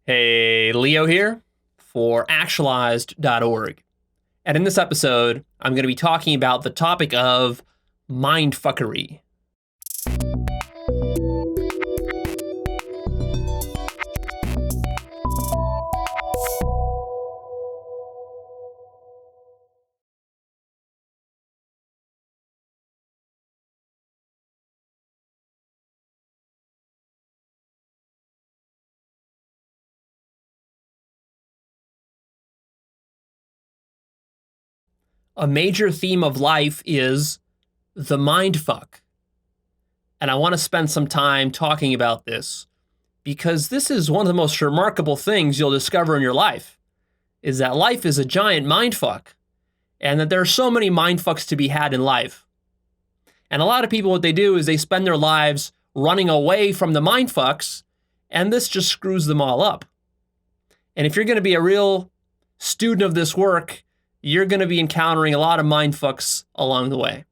Hey, Leo here for Actualized.org. And in this episode, I'm going to be talking about the topic of mindfuckery. A major theme of life is the mindfuck. And I want to spend some time talking about this because this is one of the most remarkable things you'll discover in your life, is that life is a giant mindfuck and that there are so many mindfucks to be had in life. And a lot of people, what they do is they spend their lives running away from the mindfucks, and this just screws them all up. And if you're going to be a real student of this work, you're going to be encountering a lot of mindfucks along the way.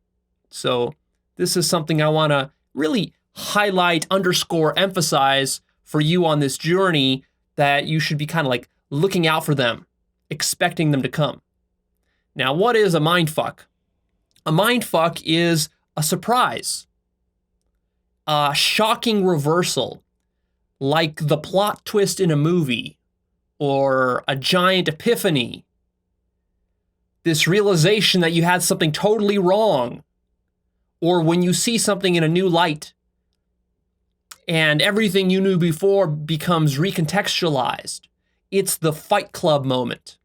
So this is something I want to really highlight, underscore, emphasize for you on this journey, that you should be kind of like looking out for them, expecting them to come. Now, what is a mindfuck? A mindfuck is a surprise, a shocking reversal, like the plot twist in a movie, or a giant epiphany. This realization that you had something totally wrong, or when you see something in a new light and everything you knew before becomes recontextualized. It's the Fight Club moment.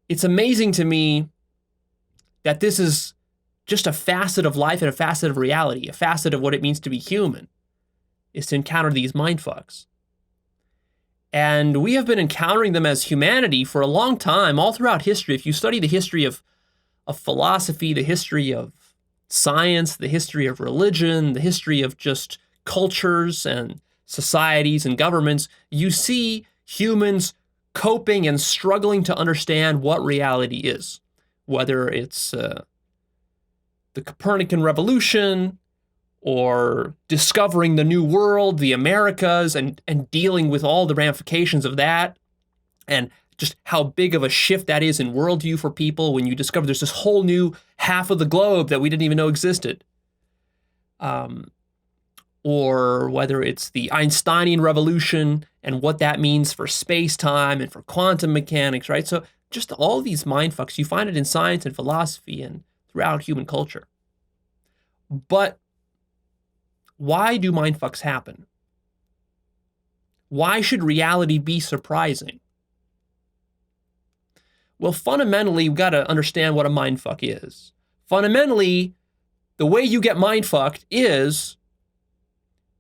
It's amazing to me that this is just a facet of life and a facet of reality, a facet of what it means to be human, is to encounter these mindfucks. And we have been encountering them as humanity for a long time, all throughout history. If you study the history of philosophy, the history of science, the history of religion, the history of just cultures and societies and governments, you see humans coping and struggling to understand what reality is. Whether it's the Copernican revolution, or discovering the new world, the Americas, and dealing with all the ramifications of that, and just how big of a shift that is in worldview for people when you discover there's this whole new half of the globe that we didn't even know existed. Or whether it's the Einsteinian revolution and what that means for space-time and for quantum mechanics, right? So just all these mindfucks, you find it in science and philosophy and throughout human culture. But why do mindfucks happen? Why should reality be surprising? Well, fundamentally, we've got to understand what a mindfuck is. Fundamentally, the way you get mindfucked is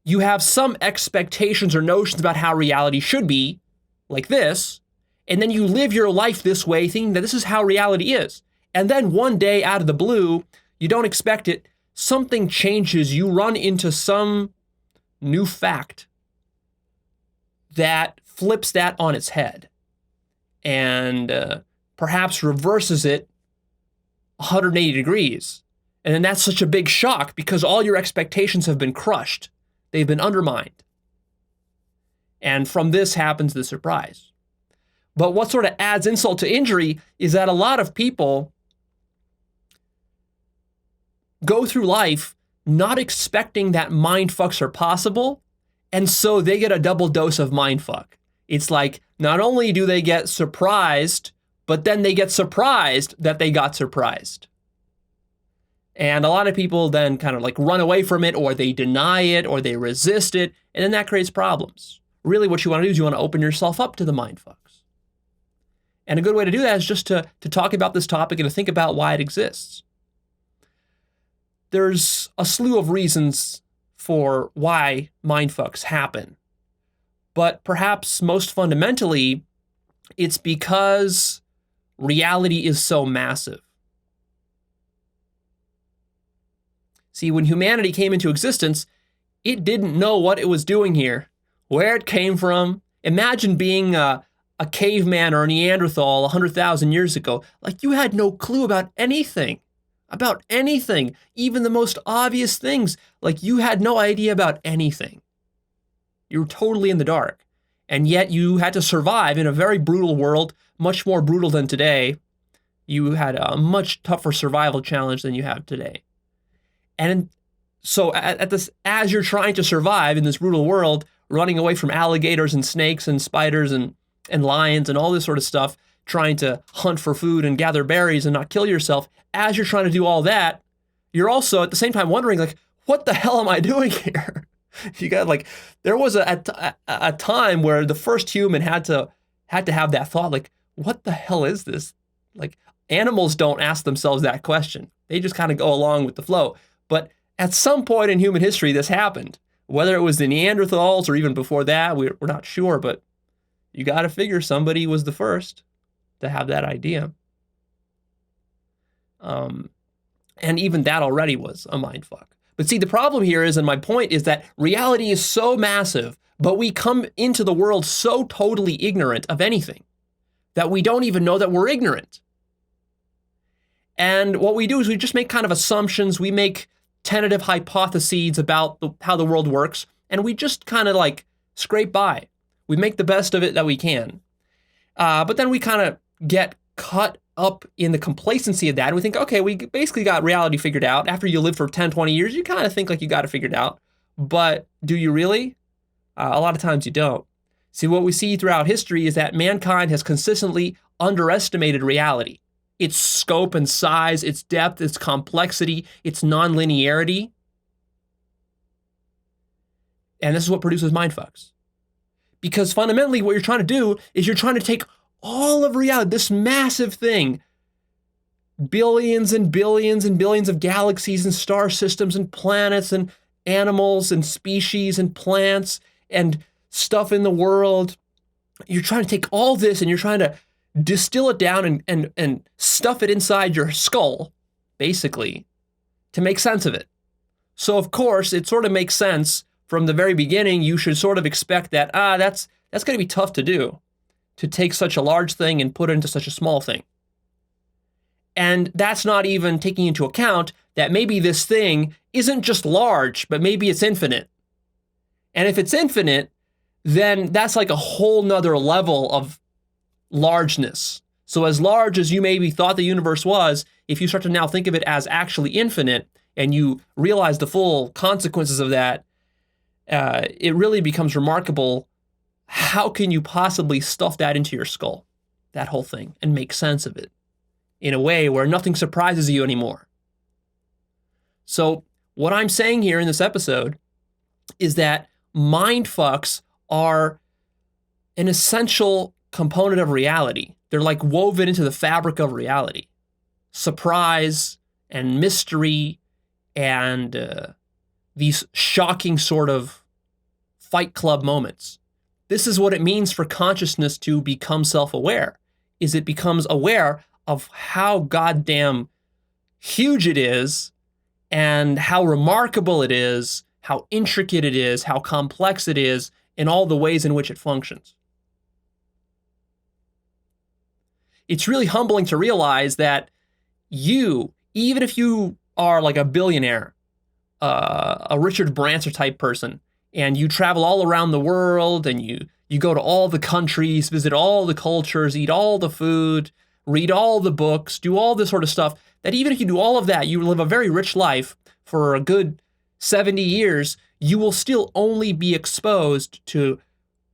you have some expectations or notions about how reality should be, like this, and then you live your life this way, thinking that this is how reality is. And then one day, out of the blue, you don't expect it, something changes, you run into some new fact that flips that on its head and perhaps reverses it 180 degrees. And then that's such a big shock because all your expectations have been crushed. They've been undermined. And from this happens the surprise. But what sort of adds insult to injury is that a lot of people go through life not expecting that mindfucks are possible, and so they get a double dose of mindfuck. It's like, not only do they get surprised, but then they get surprised that they got surprised. And a lot of people then kind of like run away from it, or they deny it, or they resist it, and then that creates problems. Really what you want to do is you want to open yourself up to the mindfucks. And a good way to do that is just to talk about this topic and to think about why it exists. There's a slew of reasons for why mindfucks happen. But perhaps most fundamentally, it's because reality is so massive. See, when humanity came into existence, it didn't know what it was doing here, where it came from. Imagine being a caveman or a Neanderthal 100,000 years ago. Like, you had no clue about anything. Even the most obvious things. Like, you had no idea about anything. You were totally in the dark. And yet you had to survive in a very brutal world, much more brutal than today. You had a much tougher survival challenge than you have today. And so as you're trying to survive in this brutal world, running away from alligators and snakes and spiders and lions and all this sort of stuff, trying to hunt for food and gather berries and not kill yourself, as you're trying to do all that, you're also at the same time wondering, like, what the hell am I doing here? You got, like, there was a time where the first human had to have that thought, like, what the hell is this? Like, animals don't ask themselves that question. They just kind of go along with the flow. But at some point in human history, this happened. Whether it was the Neanderthals or even before that, we're not sure, but you got to figure somebody was the first to have that idea. And even that already was a mindfuck. But see, the problem here is, and my point is that reality is so massive, but we come into the world so totally ignorant of anything that we don't even know that we're ignorant. And what we do is we just make kind of assumptions. We make tentative hypotheses about how the world works, and we just kind of like scrape by. We make the best of it that we can. But then we kind of get caught up in the complacency of that. And we think, okay, we basically got reality figured out. After you live for 10, 20 years, you kind of think like you got it figured out. But do you really? A lot of times you don't. See, what we see throughout history is that mankind has consistently underestimated reality. Its scope and size, its depth, its complexity, its non-linearity. And this is what produces mindfucks. Because fundamentally what you're trying to do is you're trying to take all of reality, this massive thing, billions and billions and billions of galaxies and star systems and planets and animals and species and plants and stuff in the world. You're trying to take all this and you're trying to distill it down and stuff it inside your skull, basically, to make sense of it. So of course, it sort of makes sense from the very beginning. You should sort of expect that, that's going to be tough to do, to take such a large thing and put it into such a small thing. And that's not even taking into account that maybe this thing isn't just large, but maybe it's infinite. And if it's infinite, then that's like a whole nother level of largeness. So as large as you maybe thought the universe was, if you start to now think of it as actually infinite and you realize the full consequences of that, it really becomes remarkable. How can you possibly stuff that into your skull, that whole thing, and make sense of it in a way where nothing surprises you anymore? So what I'm saying here in this episode is that mindfucks are an essential component of reality. They're like woven into the fabric of reality. Surprise and mystery and these shocking sort of Fight Club moments. This is what it means for consciousness to become self-aware, is it becomes aware of how goddamn huge it is and how remarkable it is, how intricate it is, how complex it is, in all the ways in which it functions. It's really humbling to realize that you, even if you are like a billionaire, a Richard Branson type person, and you travel all around the world and you go to all the countries, visit all the cultures, eat all the food, read all the books, do all this sort of stuff, that even if you do all of that, you live a very rich life for a good 70 years, you will still only be exposed to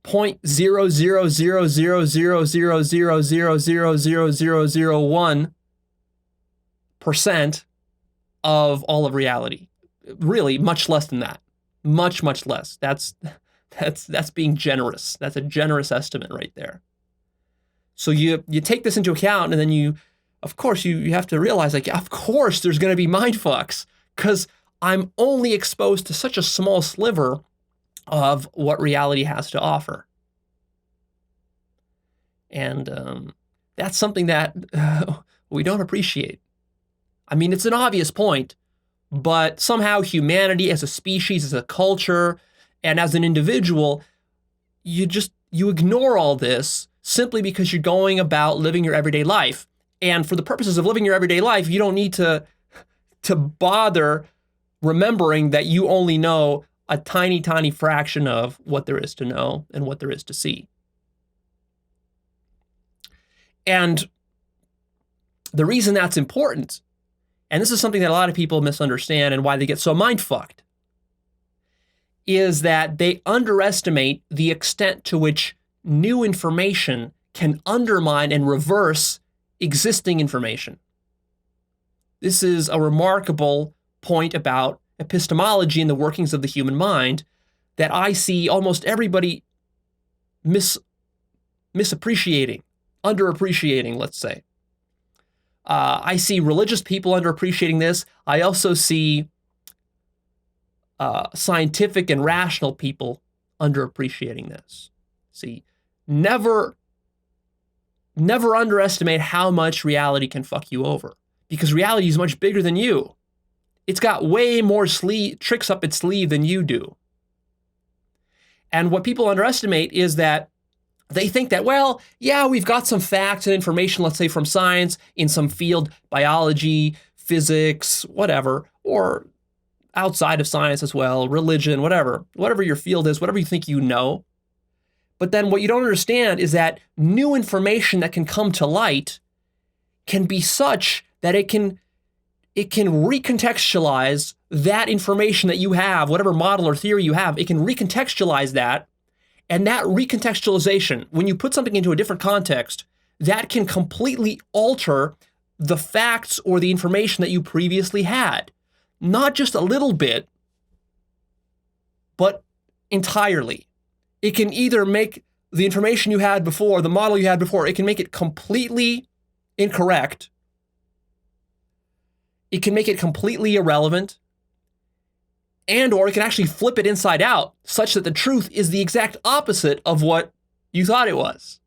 0.000000000001% of all of reality. Really, much less than that. Much, much less. That's being generous. That's a generous estimate right there. So you take this into account, and then you have to realize, like, of course there's going to be mindfucks, because I'm only exposed to such a small sliver of what reality has to offer. And that's something that we don't appreciate. I mean, it's an obvious point, but somehow humanity as a species, as a culture, and as an individual, you ignore all this simply because you're going about living your everyday life. And for the purposes of living your everyday life, you don't need to bother remembering that you only know a tiny, tiny fraction of what there is to know and what there is to see. And the reason that's important, and this is something that a lot of people misunderstand and why they get so mind-fucked, is that they underestimate the extent to which new information can undermine and reverse existing information. This is a remarkable point about epistemology and the workings of the human mind that I see almost everybody misappreciating, underappreciating, let's say. I see religious people underappreciating this. I also see scientific and rational people underappreciating this. See, never underestimate how much reality can fuck you over, because reality is much bigger than you. It's got way more tricks up its sleeve than you do. And what people underestimate is that they think that, well, yeah, we've got some facts and information, let's say from science, in some field, biology, physics, whatever, or outside of science as well, religion, whatever your field is, whatever you think you know. But then what you don't understand is that new information that can come to light can be such that it can recontextualize that information that you have, whatever model or theory you have, it can recontextualize that. And that recontextualization, when you put something into a different context, that can completely alter the facts or the information that you previously had. Not just a little bit, but entirely. It can either make the information you had before, the model you had before, it can make it completely incorrect. It can make it completely irrelevant. And/or it can actually flip it inside out such that the truth is the exact opposite of what you thought it was.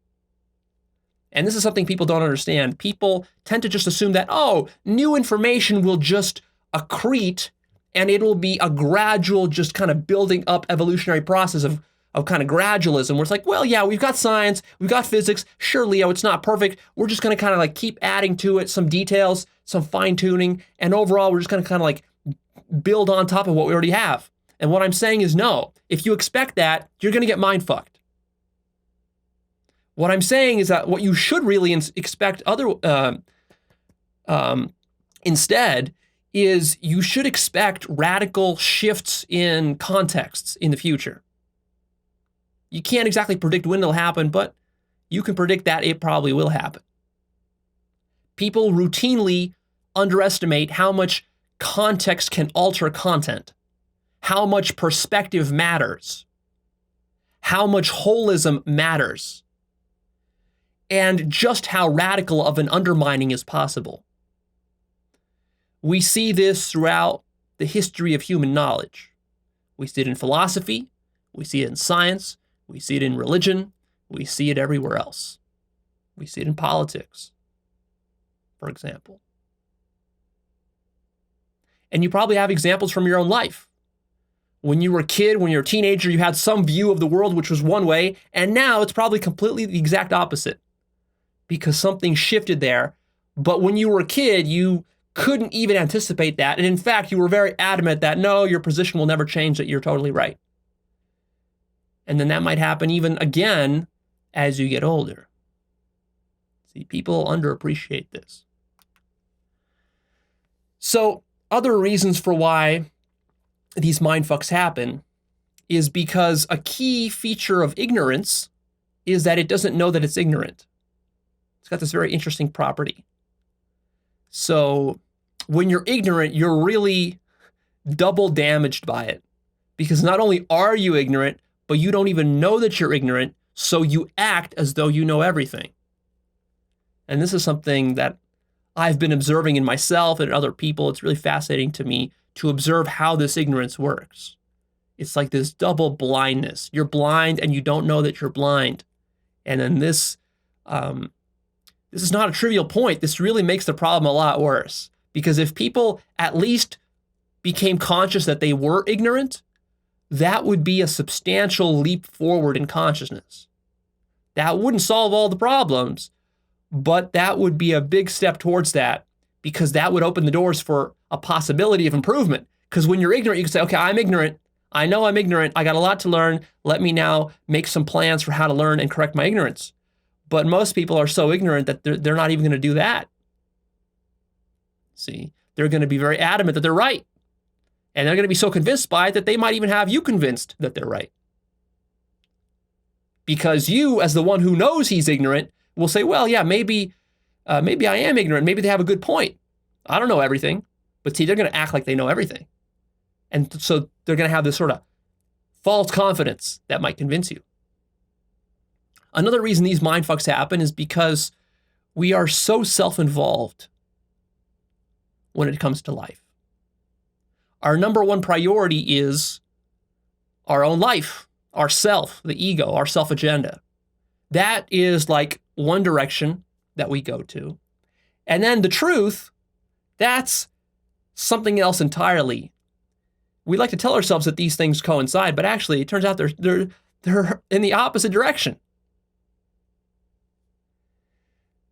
And this is something people don't understand. People tend to just assume that, oh, new information will just accrete and it will be a gradual, just kind of building up evolutionary process of kind of gradualism, where it's like, well, yeah, we've got science, we've got physics. Sure, Leo, it's not perfect. We're just going to kind of like keep adding to it some details, some fine tuning. And overall, we're just going to kind of like build on top of what we already have. And what I'm saying is no. If you expect that, you're going to get mind fucked. What I'm saying is that what you should really expect instead is you should expect radical shifts in contexts in the future. You can't exactly predict when it'll happen, but you can predict that it probably will happen. People routinely underestimate how much context can alter content, how much perspective matters, how much holism matters, and just how radical of an undermining is possible. We see this throughout the history of human knowledge. We see it in philosophy, we see it in science, we see it in religion, we see it everywhere else. We see it in politics, for example. And you probably have examples from your own life. When you were a kid, when you were a teenager, you had some view of the world which was one way, and now it's probably completely the exact opposite because something shifted there. But when you were a kid, you couldn't even anticipate that. And in fact, you were very adamant that no, your position will never change, that you're totally right. And then that might happen even again as you get older. See, people underappreciate this. So, other reasons for why these mindfucks happen is because a key feature of ignorance is that it doesn't know that it's ignorant. It's got this very interesting property. So when you're ignorant, you're really double damaged by it, because not only are you ignorant, but you don't even know that you're ignorant, so you act as though you know everything. And this is something that I've been observing in myself and in other people. It's really fascinating to me to observe how this ignorance works. It's like this double blindness. You're blind and you don't know that you're blind. And then this is not a trivial point. This really makes the problem a lot worse. Because if people at least became conscious that they were ignorant, that would be a substantial leap forward in consciousness. That wouldn't solve all the problems, but that would be a big step towards that, because that would open the doors for a possibility of improvement. Because when you're ignorant, you can say, okay, I'm ignorant. I know I'm ignorant. I got a lot to learn. Let me now make some plans for how to learn and correct my ignorance. But most people are so ignorant that they're not even going to do that. See, they're going to be very adamant that they're right. And they're going to be so convinced by it that they might even have you convinced that they're right. Because you, as the one who knows he's ignorant, will say, well, yeah, maybe I am ignorant. Maybe they have a good point. I don't know everything. But see, they're going to act like they know everything. And so they're going to have this sort of false confidence that might convince you. Another reason these mindfucks happen is because we are so self-involved when it comes to life. Our number one priority is our own life, our self, the ego, our self-agenda. That is like one direction that we go to. And then the truth, that's something else entirely. We like to tell ourselves that these things coincide, but actually it turns out they're in the opposite direction.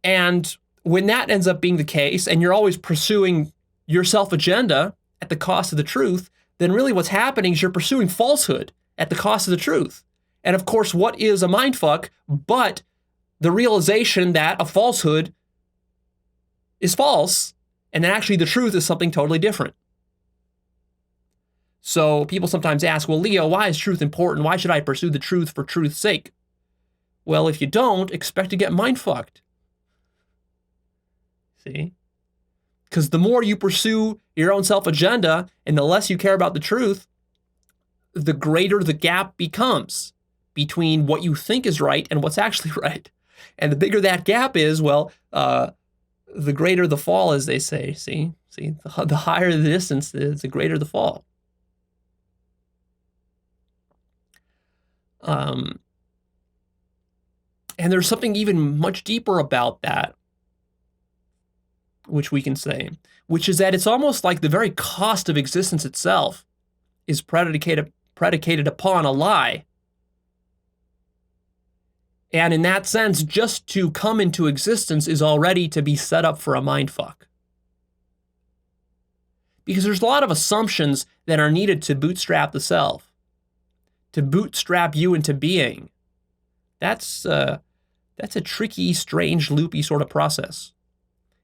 And when that ends up being the case, and you're always pursuing your self-agenda at the cost of the truth, then really what's happening is you're pursuing falsehood at the cost of the truth. And of course, what is a mindfuck but the realization that a falsehood is false, and that actually the truth is something totally different. So people sometimes ask, well, Leo, why is truth important? Why should I pursue the truth for truth's sake? Well, if you don't, expect to get mindfucked. See? Because the more you pursue your own self-agenda and the less you care about the truth, the greater the gap becomes between what you think is right and what's actually right. And the bigger that gap is, well, the greater the fall, as they say. See, the higher the distance is, the greater the fall. And there's something even much deeper about that, which we can say, which is that it's almost like the very cost of existence itself is predicated upon a lie. And in that sense, just to come into existence is already to be set up for a mindfuck. Because there's a lot of assumptions that are needed to bootstrap the self, to bootstrap you into being. That's a tricky, strange, loopy sort of process.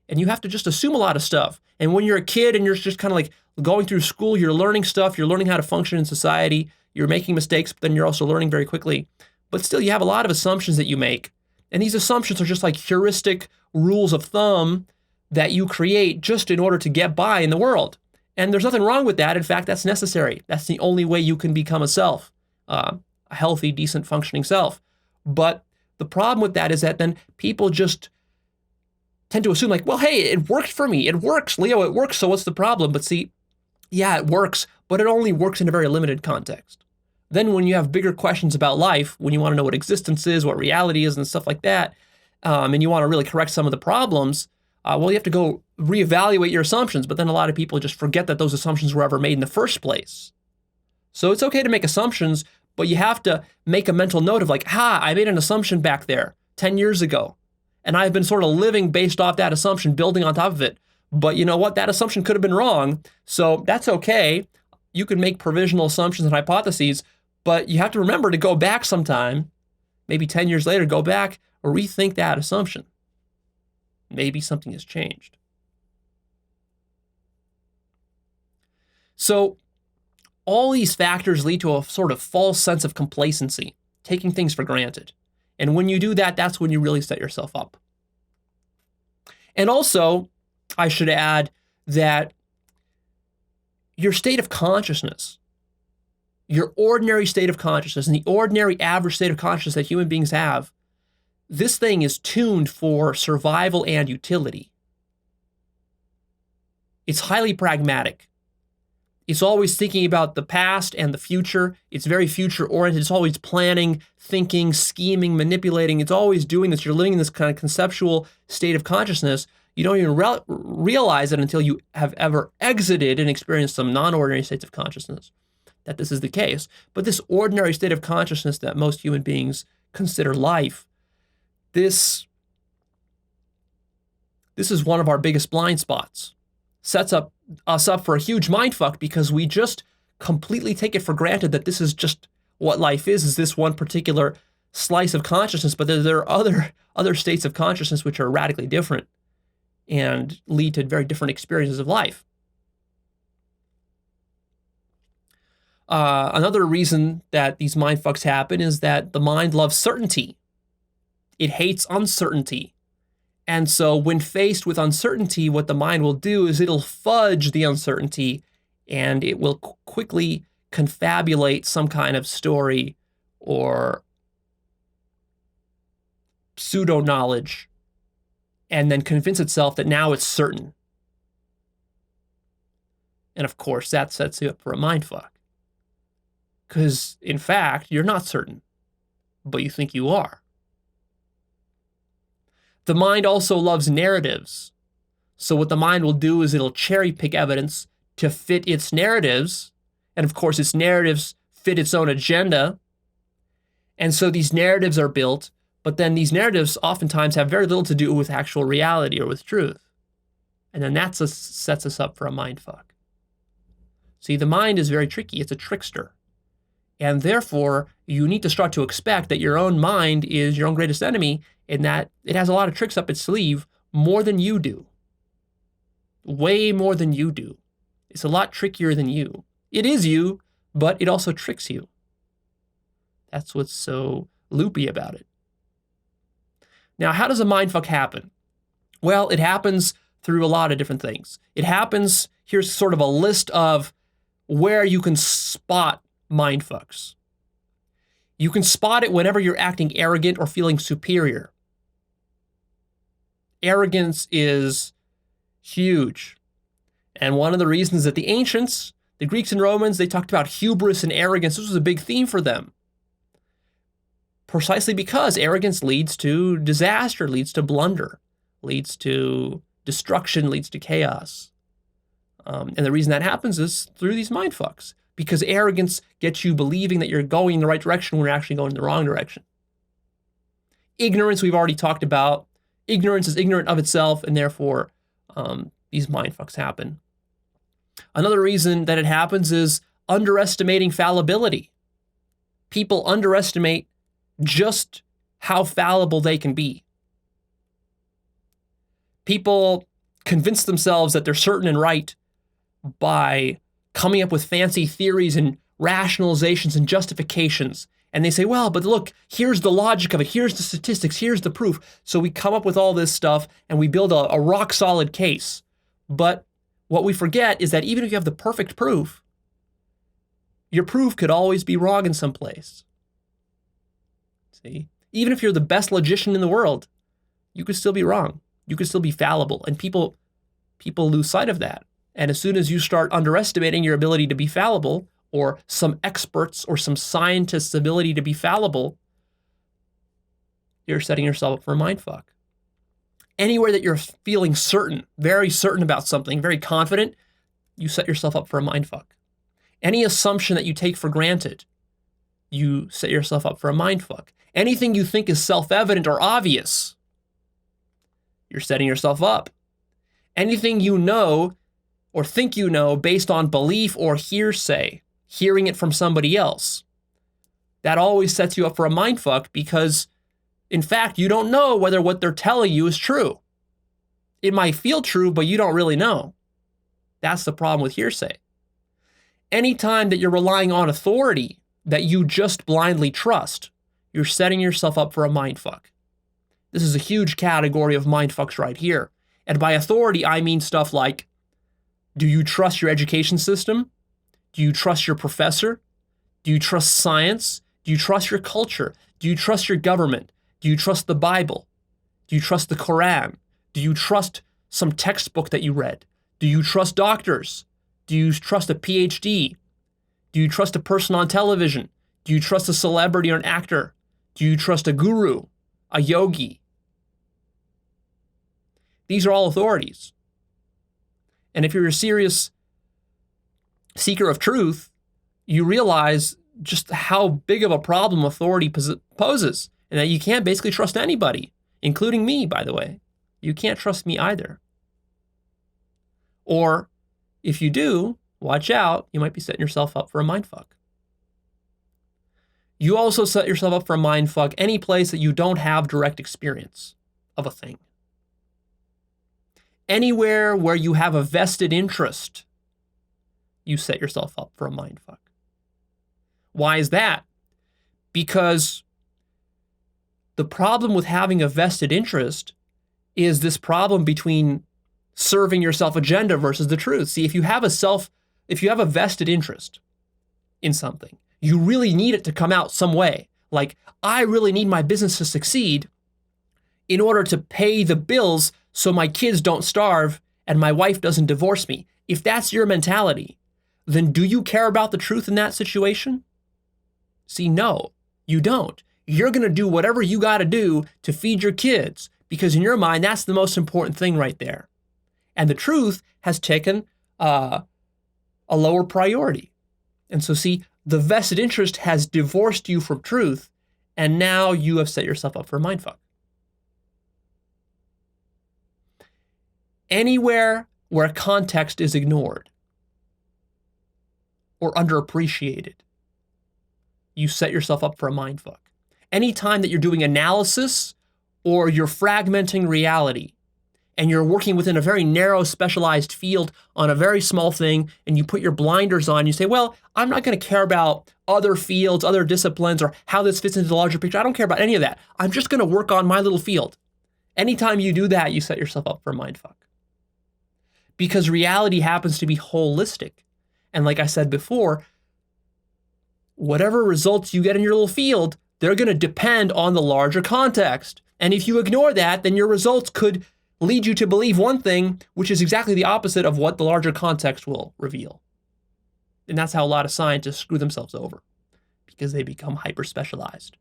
And you have to just assume a lot of stuff. And when you're a kid and you're just kind of like going through school, you're learning stuff, you're learning how to function in society, you're making mistakes, but then you're also learning very quickly. But still, you have a lot of assumptions that you make. And these assumptions are just like heuristic rules of thumb that you create just in order to get by in the world. And there's nothing wrong with that. In fact, that's necessary. That's the only way you can become a self, a healthy, decent, functioning self. But the problem with that is that then people just tend to assume like, well, hey, it worked for me. It works, Leo, it works. So what's the problem? But see, yeah, it works, but it only works in a very limited context. Then when you have bigger questions about life, when you want to know what existence is, what reality is and stuff like that, and you want to really correct some of the problems, well, you have to go reevaluate your assumptions. But then a lot of people just forget that those assumptions were ever made in the first place. So it's okay to make assumptions, but you have to make a mental note of like, I made an assumption back there 10 years ago. And I've been sort of living based off that assumption, building on top of it. But you know what? That assumption could have been wrong. So that's okay. You can make provisional assumptions and hypotheses, but you have to remember to go back sometime, maybe 10 years later, go back or rethink that assumption. Maybe something has changed. So all these factors lead to a sort of false sense of complacency, taking things for granted. And when you do that, that's when you really set yourself up. And also, I should add that your state of consciousness, your ordinary state of consciousness, and the ordinary average state of consciousness that human beings have, this thing is tuned for survival and utility. It's highly pragmatic. It's always thinking about the past and the future. It's very future-oriented. It's always planning, thinking, scheming, manipulating. It's always doing this. You're living in this kind of conceptual state of consciousness. You don't even realize it until you have ever exited and experienced some non-ordinary states of consciousness, that this is the case. But this ordinary state of consciousness that most human beings consider life, this is one of our biggest blind spots. Sets us up for a huge mindfuck because we just completely take it for granted that this is just what life is this one particular slice of consciousness, but there are other states of consciousness which are radically different and lead to very different experiences of life. Another reason that these mindfucks happen is that the mind loves certainty. It hates uncertainty. And so when faced with uncertainty, what the mind will do is it'll fudge the uncertainty, and it will quickly confabulate some kind of story or pseudo-knowledge, and then convince itself that now it's certain. And of course, that sets you up for a mindfuck. Because, in fact, you're not certain, but you think you are. The mind also loves narratives. So what the mind will do is it'll cherry pick evidence to fit its narratives. And of course, its narratives fit its own agenda. And so these narratives are built, but then these narratives oftentimes have very little to do with actual reality or with truth. And then that sets us up for a mindfuck. See, the mind is very tricky. It's a trickster. And therefore, you need to start to expect that your own mind is your own greatest enemy, and that it has a lot of tricks up its sleeve, more than you do. Way more than you do. It's a lot trickier than you. It is you, but it also tricks you. That's what's so loopy about it. Now, how does a mindfuck happen? Well, it happens through a lot of different things. It happens, here's sort of a list of where you can spot mindfucks. You can spot it whenever you're acting arrogant or feeling superior. Arrogance is huge. And one of the reasons that the ancients, the Greeks and Romans, they talked about hubris and arrogance. This was a big theme for them. Precisely because arrogance leads to disaster, leads to blunder, leads to destruction, leads to chaos. And the reason that happens is through these mindfucks. Because arrogance gets you believing that you're going in the right direction when you're actually going in the wrong direction. Ignorance, we've already talked about. Ignorance is ignorant of itself, and therefore these mindfucks happen. Another reason that it happens is underestimating fallibility. People underestimate just how fallible they can be. People convince themselves that they're certain and right by coming up with fancy theories and rationalizations and justifications. And they say, well, but look, here's the logic of it. Here's the statistics. Here's the proof. So we come up with all this stuff and we build a rock solid case. But what we forget is that even if you have the perfect proof, your proof could always be wrong in some place. See? Even if you're the best logician in the world, you could still be wrong. You could still be fallible. And people lose sight of that. And as soon as you start underestimating your ability to be fallible, or some experts or some scientists' ability to be fallible, you're setting yourself up for a mindfuck. Anywhere that you're feeling certain, very certain about something, very confident, you set yourself up for a mindfuck. Any assumption that you take for granted, you set yourself up for a mindfuck. Anything you think is self-evident or obvious, you're setting yourself up. Anything you know or think you know based on belief or hearsay, hearing it from somebody else, that always sets you up for a mindfuck because, in fact, you don't know whether what they're telling you is true. It might feel true, but you don't really know. That's the problem with hearsay. Anytime that you're relying on authority that you just blindly trust, you're setting yourself up for a mindfuck. This is a huge category of mindfucks right here. And by authority, I mean stuff like, do you trust your education system? Do you trust your professor? Do you trust science? Do you trust your culture? Do you trust your government? Do you trust the Bible? Do you trust the Quran? Do you trust some textbook that you read? Do you trust doctors? Do you trust a PhD? Do you trust a person on television? Do you trust a celebrity or an actor? Do you trust a guru, a yogi? These are all authorities. And if you're a serious seeker of truth, you realize just how big of a problem authority poses, and that you can't basically trust anybody, including me, by the way. You can't trust me either. Or if you do, watch out, you might be setting yourself up for a mindfuck. You also set yourself up for a mindfuck any place that you don't have direct experience of a thing. Anywhere where you have a vested interest, you set yourself up for a mindfuck. Why is that? Because the problem with having a vested interest is this problem between serving your self-agenda versus the truth. See, if you have a vested interest in something, you really need it to come out some way. Like, I really need my business to succeed in order to pay the bills so my kids don't starve and my wife doesn't divorce me. If that's your mentality, then do you care about the truth in that situation? See, no, you don't. You're going to do whatever you got to do to feed your kids, because in your mind, that's the most important thing right there. And the truth has taken a lower priority. And so, see, the vested interest has divorced you from truth, and now you have set yourself up for a mindfuck. Anywhere where context is ignored or underappreciated, you set yourself up for a mindfuck. Anytime that you're doing analysis or you're fragmenting reality and you're working within a very narrow specialized field on a very small thing, and you put your blinders on, you say, well, I'm not going to care about other fields, other disciplines, or how this fits into the larger picture. I don't care about any of that. I'm just going to work on my little field. Anytime you do that, you set yourself up for a mindfuck. Because reality happens to be holistic. And like I said before, whatever results you get in your little field, they're going to depend on the larger context. And if you ignore that, then your results could lead you to believe one thing, which is exactly the opposite of what the larger context will reveal. And that's how a lot of scientists screw themselves over, because they become hyper-specialized.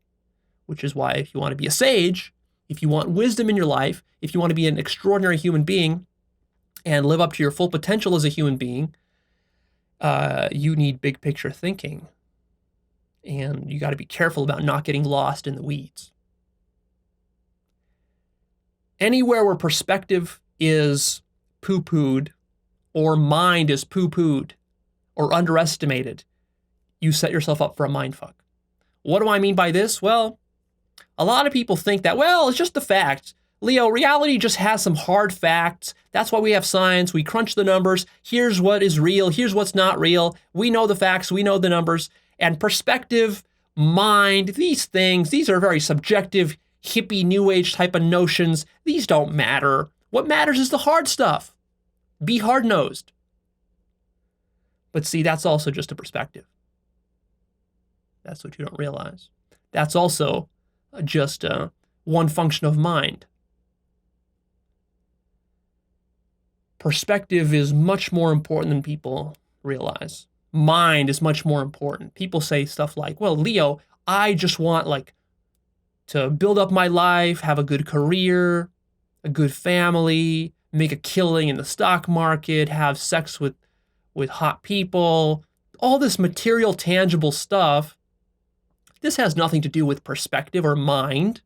Which is why if you want to be a sage, if you want wisdom in your life, if you want to be an extraordinary human being and live up to your full potential as a human being, you need big picture thinking. And you got to be careful about not getting lost in the weeds. Anywhere where perspective is poo-pooed or mind is poo-pooed or underestimated, you set yourself up for a mindfuck. What do I mean by this? Well, a lot of people think that, well, it's just the facts. Leo, reality just has some hard facts. That's why we have science. We crunch the numbers. Here's what is real. Here's what's not real. We know the facts. We know the numbers. And perspective, mind, these things, these are very subjective, hippie, new age type of notions. These don't matter. What matters is the hard stuff. Be hard-nosed. But see, that's also just a perspective. That's what you don't realize. That's also just one function of mind. Perspective is much more important than people realize. Mind is much more important. People say stuff like, well, Leo, I just want to build up my life, have a good career, a good family, make a killing in the stock market, have sex with hot people, all this material, tangible stuff. This has nothing to do with perspective or mind.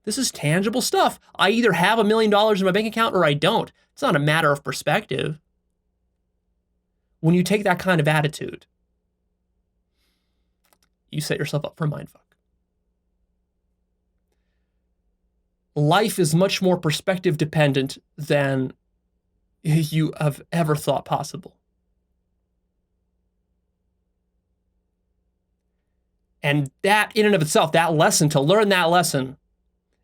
This is tangible stuff. I either have $1 million in my bank account or I don't. It's not a matter of perspective. When you take that kind of attitude, you set yourself up for a mindfuck. Life is much more perspective dependent than you have ever thought possible. And that in and of itself, that lesson, to learn that lesson,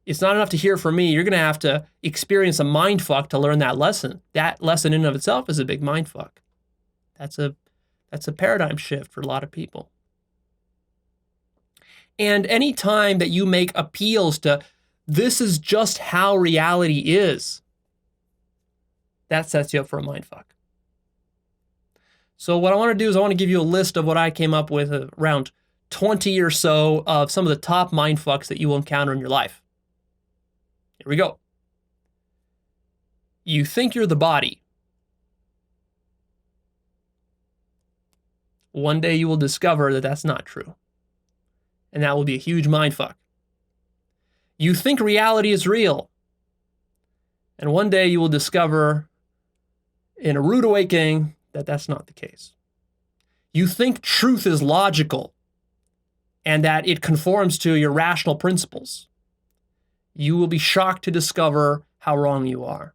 it's not enough to hear from me. You're going to have to experience a mindfuck to learn that lesson. That lesson in and of itself is a big mindfuck. That's a paradigm shift for a lot of people. And any time that you make appeals to, this is just how reality is, that sets you up for a mindfuck. So what I want to do is I want to give you a list of what I came up with, around 20 or so of some of the top mindfucks that you will encounter in your life. Here we go. You think you're the body. One day you will discover that that's not true. And that will be a huge mindfuck. You think reality is real. And one day you will discover in a rude awakening that that's not the case. You think truth is logical and that it conforms to your rational principles. You will be shocked to discover how wrong you are.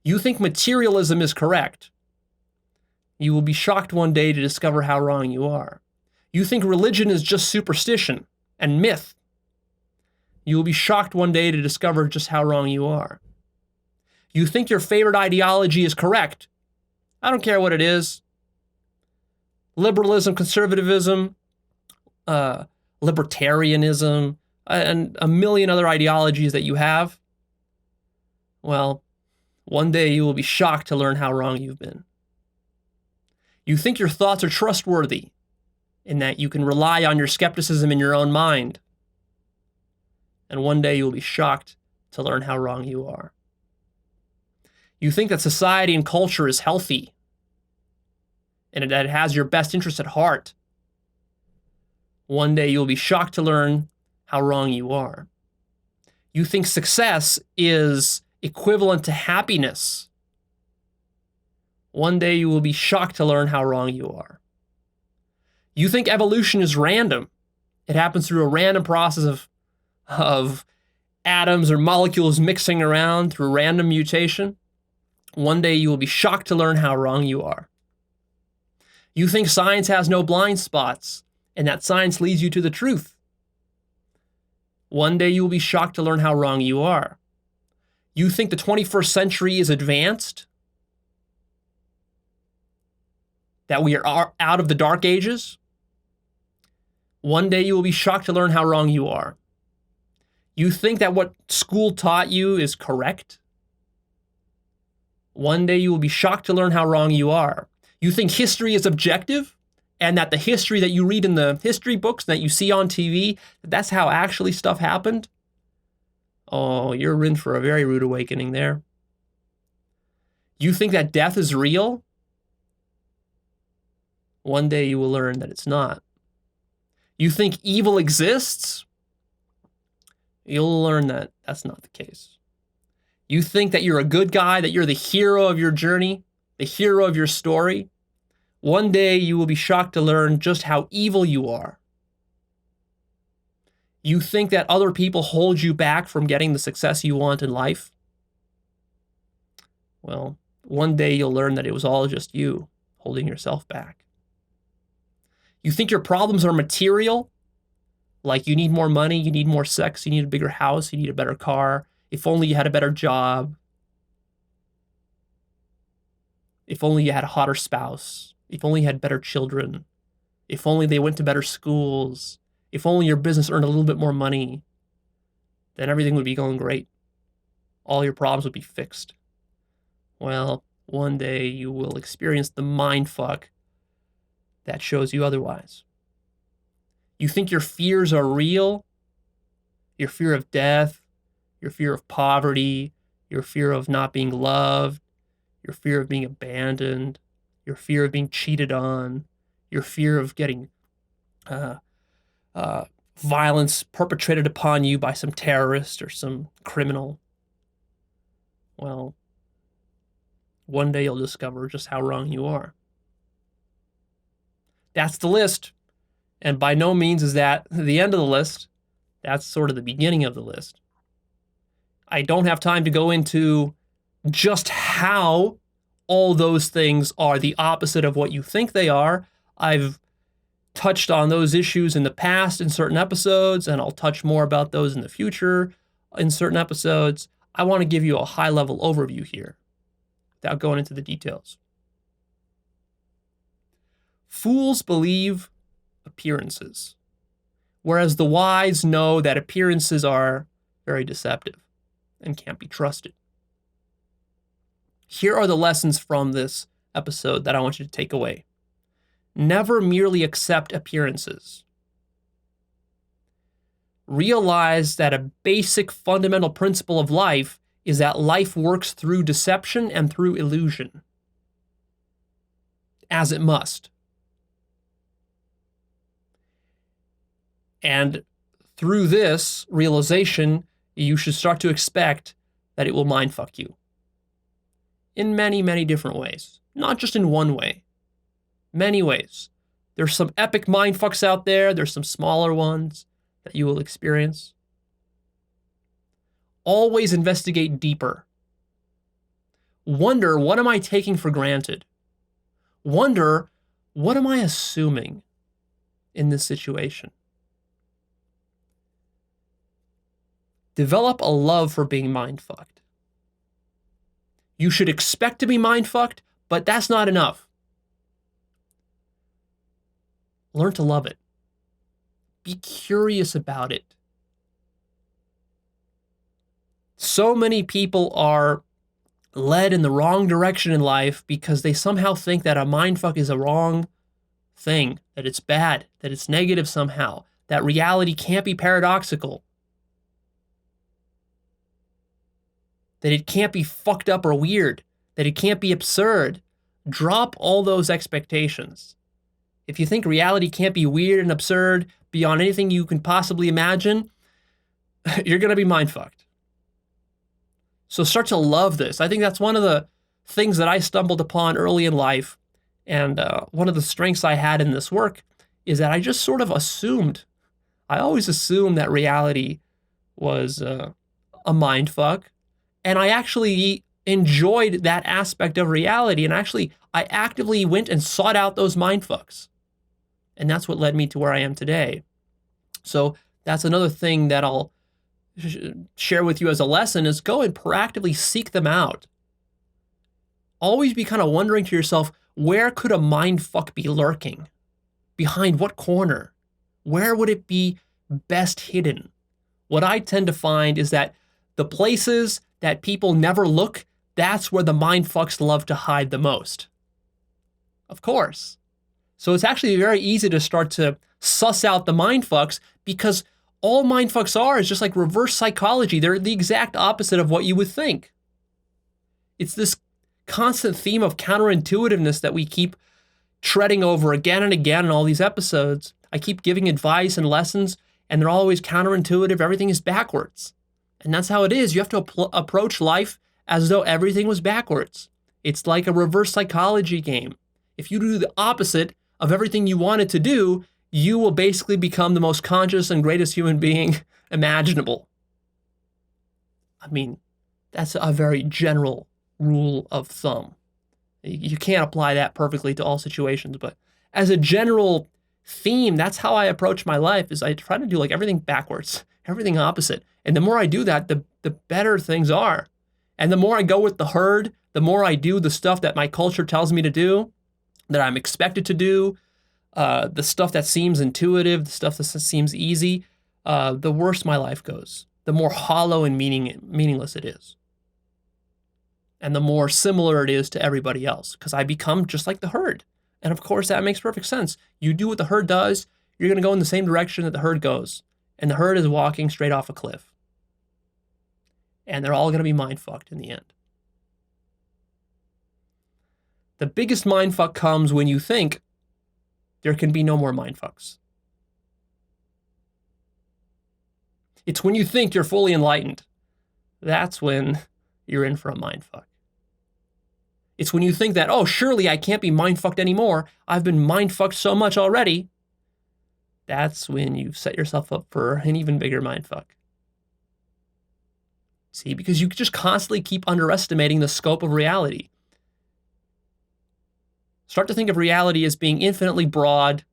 You think materialism is correct. You will be shocked one day to discover how wrong you are. You think religion is just superstition and myth. You will be shocked one day to discover just how wrong you are. You think your favorite ideology is correct. I don't care what it is. Liberalism, conservatism, libertarianism, and a million other ideologies that you have. Well, one day you will be shocked to learn how wrong you've been. You think your thoughts are trustworthy and that you can rely on your skepticism in your own mind. And one day you will be shocked to learn how wrong you are. You think that society and culture is healthy and that it has your best interest at heart. One day you'll be shocked to learn how wrong you are. You think success is equivalent to happiness. One day you will be shocked to learn how wrong you are. You think evolution is random. It happens through a random process of atoms or molecules mixing around through random mutation. One day you will be shocked to learn how wrong you are. You think science has no blind spots and that science leads you to the truth. One day you will be shocked to learn how wrong you are. You think the 21st century is advanced? That we are out of the dark ages? One day you will be shocked to learn how wrong you are. You think that what school taught you is correct? One day you will be shocked to learn how wrong you are. You think history is objective and that the history that you read in the history books that you see on TV, that's how actually stuff happened? Oh, you're in for a very rude awakening there. You think that death is real? One day you will learn that it's not. You think evil exists? You'll learn that that's not the case. You think that you're a good guy, that you're the hero of your journey, the hero of your story? One day you will be shocked to learn just how evil you are. You think that other people hold you back from getting the success you want in life? Well, one day you'll learn that it was all just you holding yourself back. You think your problems are material? Like you need more money, you need more sex, you need a bigger house, you need a better car. If only you had a better job. If only you had a hotter spouse. If only you had better children. If only they went to better schools. If only your business earned a little bit more money. Then everything would be going great. All your problems would be fixed. Well, one day you will experience the mindfuck that shows you otherwise. You think your fears are real? Your fear of death, your fear of poverty, your fear of not being loved, your fear of being abandoned, your fear of being cheated on, your fear of getting violence perpetrated upon you by some terrorist or some criminal. Well, one day you'll discover just how wrong you are. That's the list. And by no means is that the end of the list. That's sort of the beginning of the list. I don't have time to go into just how all those things are the opposite of what you think they are. I've touched on those issues in the past in certain episodes, and I'll touch more about those in the future in certain episodes. I want to give you a high-level overview here without going into the details. Fools believe appearances, whereas the wise know that appearances are very deceptive and can't be trusted. Here are the lessons from this episode that I want you to take away. Never merely accept appearances. Realize that a basic fundamental principle of life is that life works through deception and through illusion, as it must. And through this realization, you should start to expect that it will mindfuck you in many, many different ways, not just in one way. Many ways. There's some epic mindfucks out there. There's some smaller ones that you will experience. Always investigate deeper. Wonder, what am I taking for granted? Wonder, what am I assuming in this situation? Develop a love for being mindfucked. You should expect to be mindfucked, but that's not enough. Learn to love it. Be curious about it. So many people are led in the wrong direction in life because they somehow think that a mindfuck is a wrong thing, that it's bad, that it's negative somehow, that reality can't be paradoxical, that it can't be fucked up or weird, that it can't be absurd. Drop all those expectations. If you think reality can't be weird and absurd beyond anything you can possibly imagine, you're going to be mindfucked. So start to love this. I think that's one of the things that I stumbled upon early in life. And one of the strengths I had in this work is that I just sort of assumed, I always assumed that reality was a mindfuck. And I actually enjoyed that aspect of reality. And actually, I actively went and sought out those mindfucks. And that's what led me to where I am today. So that's another thing that I'll share with you as a lesson is go and proactively seek them out. Always be kind of wondering to yourself, where could a mindfuck be lurking? Behind what corner? Where would it be best hidden? What I tend to find is that the places that people never look, that's where the mindfucks love to hide the most. Of course. So it's actually very easy to start to suss out the mindfucks because all mindfucks are is just like reverse psychology. They're the exact opposite of what you would think. It's this constant theme of counterintuitiveness that we keep treading over again and again in all these episodes. I keep giving advice and lessons, and they're always counterintuitive. Everything is backwards. And that's how it is. You have to approach life as though everything was backwards. It's like a reverse psychology game. If you do the opposite of everything you wanted to do, you will basically become the most conscious and greatest human being imaginable. I mean, that's a very general rule of thumb. You can't apply that perfectly to all situations, but as a general theme, that's how I approach my life, is I try to do like everything backwards, everything opposite. And the more I do that, the better things are. And the more I go with the herd, the more I do the stuff that my culture tells me to do, that I'm expected to do, the stuff that seems intuitive, the stuff that seems easy, the worse my life goes, the more hollow and meaningless it is. And the more similar it is to everybody else, because I become just like the herd. And of course, that makes perfect sense. You do what the herd does, you're going to go in the same direction that the herd goes. And the herd is walking straight off a cliff. And they're all going to be mindfucked in the end. The biggest mindfuck comes when you think there can be no more mindfucks. It's when you think you're fully enlightened. That's when you're in for a mindfuck. It's when you think that, oh, surely I can't be mindfucked anymore. I've been mindfucked so much already. That's when you've set yourself up for an even bigger mindfuck. See, because you just constantly keep underestimating the scope of reality. Start to think of reality as being infinitely broad,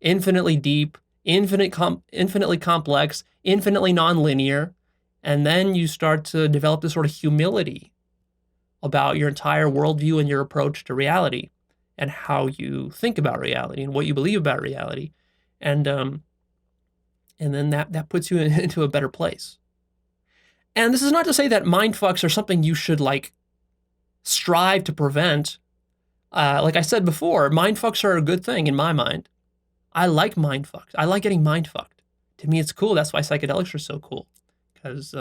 infinitely deep, infinitely complex, infinitely nonlinear, and then you start to develop this sort of humility about your entire worldview and your approach to reality and how you think about reality and what you believe about reality. And then that puts you into a better place. And this is not to say that mindfucks are something you should like strive to prevent. Like I said before, mindfucks are a good thing in my mind. I like mindfucks. I like getting mindfucked. To me, it's cool. That's why psychedelics are so cool, because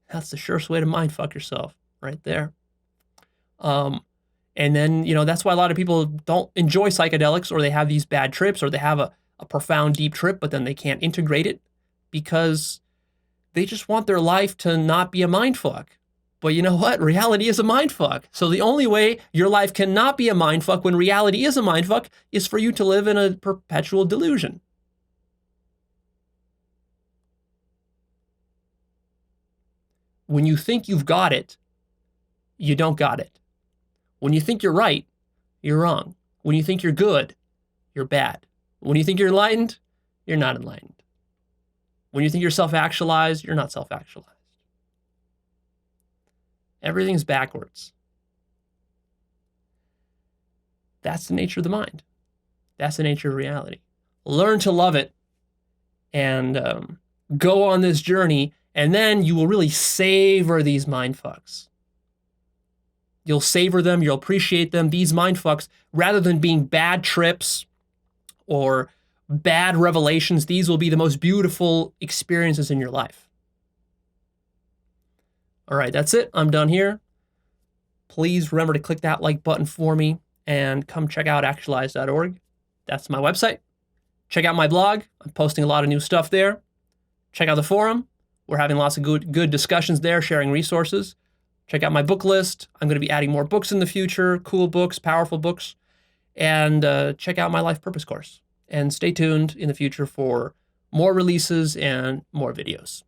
that's the surest way to mindfuck yourself right there. And then, that's why a lot of people don't enjoy psychedelics, or they have these bad trips, or they have a profound deep trip, but then they can't integrate it because they just want their life to not be a mindfuck. But you know what? Reality is a mindfuck. So the only way your life cannot be a mindfuck when reality is a mindfuck is for you to live in a perpetual delusion. When you think you've got it, you don't got it. When you think you're right, you're wrong. When you think you're good, you're bad. When you think you're enlightened, you're not enlightened. When you think you're self-actualized, you're not self-actualized. Everything's backwards. That's the nature of the mind. That's the nature of reality. Learn to love it and go on this journey, and then you will really savor these mindfucks. You'll savor them, you'll appreciate them. These mindfucks, rather than being bad trips or bad revelations, these will be the most beautiful experiences in your life. All right, that's it. I'm done here. Please remember to click that like button for me and come check out Actualized.org. That's my website. Check out my blog. I'm posting a lot of new stuff there. Check out the forum. We're having lots of good discussions there, sharing resources. Check out my book list. I'm going to be adding more books in the future, cool books, powerful books. And check out my life purpose course. And stay tuned in the future for more releases and more videos.